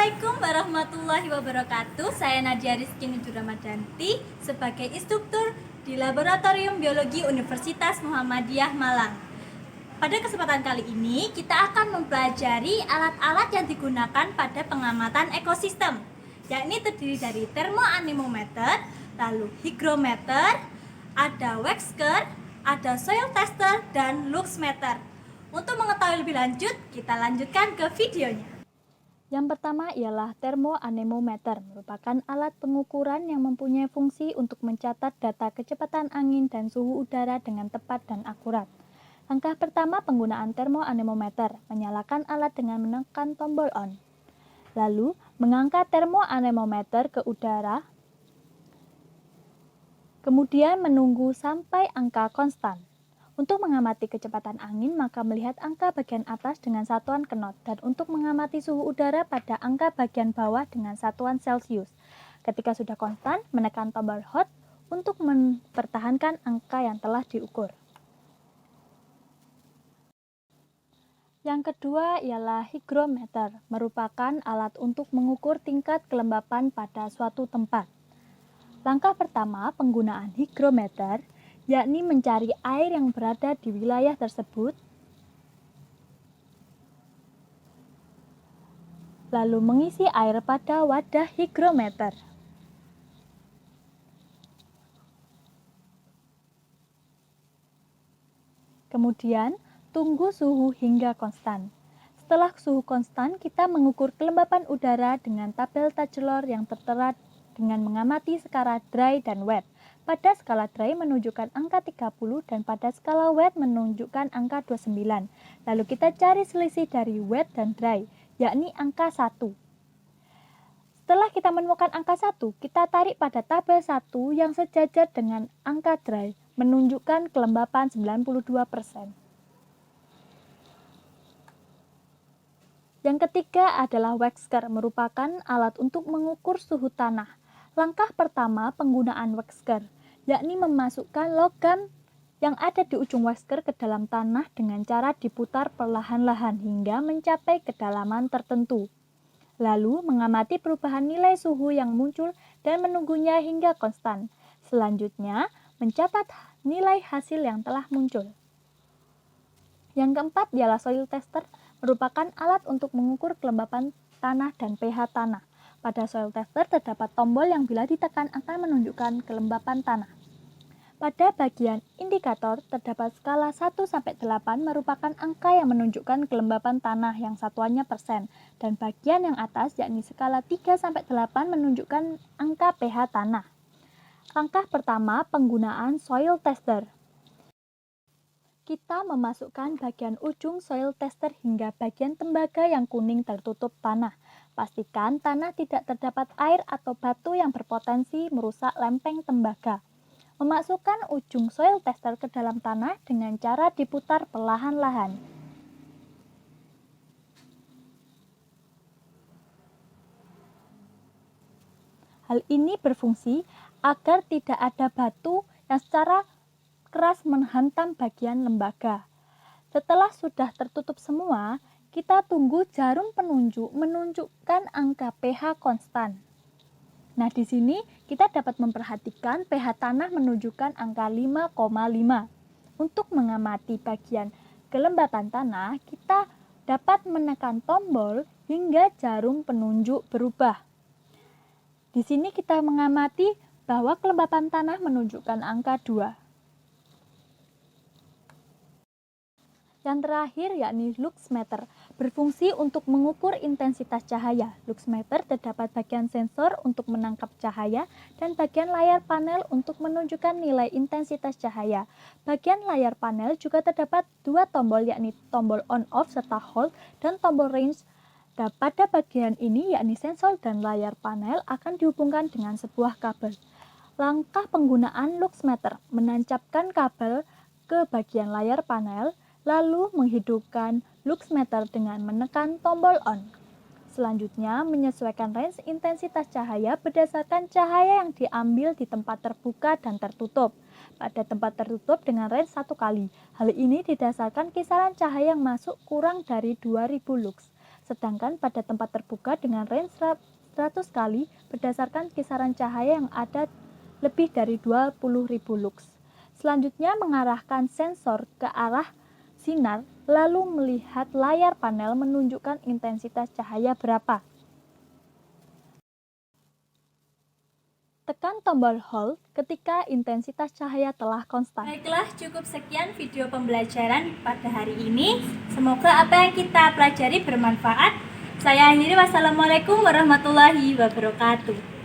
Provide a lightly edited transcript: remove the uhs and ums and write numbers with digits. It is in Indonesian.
Assalamualaikum warahmatullahi wabarakatuh. Saya Nadia Rizky Nujur Ramadanti sebagai instruktur di Laboratorium Biologi Universitas Muhammadiyah Malang. Pada kesempatan kali ini kita akan mempelajari alat-alat yang digunakan pada pengamatan ekosistem, yakni terdiri dari termoanemometer, lalu hygrometer, ada Wexker, ada soil tester, dan luxmeter. Untuk mengetahui lebih lanjut, kita lanjutkan ke videonya. Yang pertama ialah termoanemometer, merupakan alat pengukuran yang mempunyai fungsi untuk mencatat data kecepatan angin dan suhu udara dengan tepat dan akurat. Langkah pertama penggunaan termoanemometer, menyalakan alat dengan menekan tombol on. Lalu, mengangkat termoanemometer ke udara, kemudian menunggu sampai angka konstan. Untuk mengamati kecepatan angin, maka melihat angka bagian atas dengan satuan knot, dan untuk mengamati suhu udara pada angka bagian bawah dengan satuan Celcius. Ketika sudah konstan, menekan tombol hot untuk mempertahankan angka yang telah diukur. Yang kedua ialah hygrometer, merupakan alat untuk mengukur tingkat kelembapan pada suatu tempat. Langkah pertama penggunaan hygrometer yakni mencari air yang berada di wilayah tersebut, lalu mengisi air pada wadah hygrometer. Kemudian, tunggu suhu hingga konstan. Setelah suhu konstan, kita mengukur kelembapan udara dengan tabel Taylor yang tertera dengan mengamati skala dry dan wet. Pada skala dry menunjukkan angka 30 dan pada skala wet menunjukkan angka 29. Lalu kita cari selisih dari wet dan dry, yakni angka 1. Setelah kita menemukan angka 1, kita tarik pada tabel 1 yang sejajar dengan angka dry, menunjukkan kelembapan 92%. Yang ketiga adalah Wexker, merupakan alat untuk mengukur suhu tanah. Langkah pertama penggunaan Wexker, yakni memasukkan logam yang ada di ujung Wexker ke dalam tanah dengan cara diputar perlahan-lahan hingga mencapai kedalaman tertentu. Lalu mengamati perubahan nilai suhu yang muncul dan menunggunya hingga konstan. Selanjutnya, mencatat nilai hasil yang telah muncul. Yang keempat ialah soil tester, merupakan alat untuk mengukur kelembapan tanah dan pH tanah. Pada soil tester terdapat tombol yang bila ditekan akan menunjukkan kelembapan tanah. Pada bagian indikator terdapat skala 1-8 merupakan angka yang menunjukkan kelembapan tanah yang satuannya persen, dan bagian yang atas yakni skala 3-8 menunjukkan angka pH tanah. Langkah pertama penggunaan soil tester. Kita memasukkan bagian ujung soil tester hingga bagian tembaga yang kuning tertutup tanah. Pastikan tanah tidak terdapat air atau batu yang berpotensi merusak lempeng tembaga. Memasukkan ujung soil tester ke dalam tanah dengan cara diputar perlahan-lahan. Hal ini berfungsi agar tidak ada batu yang secara keras menghantam bagian lembaga. Setelah sudah tertutup semua, kita tunggu jarum penunjuk menunjukkan angka pH konstan. Nah, di sini kita dapat memperhatikan pH tanah menunjukkan angka 5,5. Untuk mengamati bagian kelembapan tanah, kita dapat menekan tombol hingga jarum penunjuk berubah. Di sini kita mengamati bahwa kelembapan tanah menunjukkan angka 2. Yang terakhir yakni luxmeter, berfungsi untuk mengukur intensitas cahaya. Luxmeter terdapat bagian sensor untuk menangkap cahaya dan bagian layar panel untuk menunjukkan nilai intensitas cahaya. Bagian layar panel juga terdapat dua tombol yakni tombol on-off serta hold dan tombol range. Dan pada bagian ini yakni sensor dan layar panel akan dihubungkan dengan sebuah kabel. Langkah penggunaan luxmeter, menancapkan kabel ke bagian layar panel, lalu menghidupkan luxmeter dengan menekan tombol on. Selanjutnya, menyesuaikan range intensitas cahaya berdasarkan cahaya yang diambil di tempat terbuka dan tertutup. Pada tempat tertutup dengan range 1 kali. Hal ini didasarkan kisaran cahaya yang masuk kurang dari 2000 lux. sedangkan pada tempat terbuka dengan range 100 kali berdasarkan kisaran cahaya yang ada lebih dari 20.000 lux. Selanjutnya mengarahkan sensor ke arah sinar, lalu melihat layar panel menunjukkan intensitas cahaya berapa. Tekan tombol hold ketika intensitas cahaya telah konstan. Baiklah, cukup sekian video pembelajaran pada hari ini. Semoga apa yang kita pelajari bermanfaat. Saya akhiri, wassalamualaikum warahmatullahi wabarakatuh.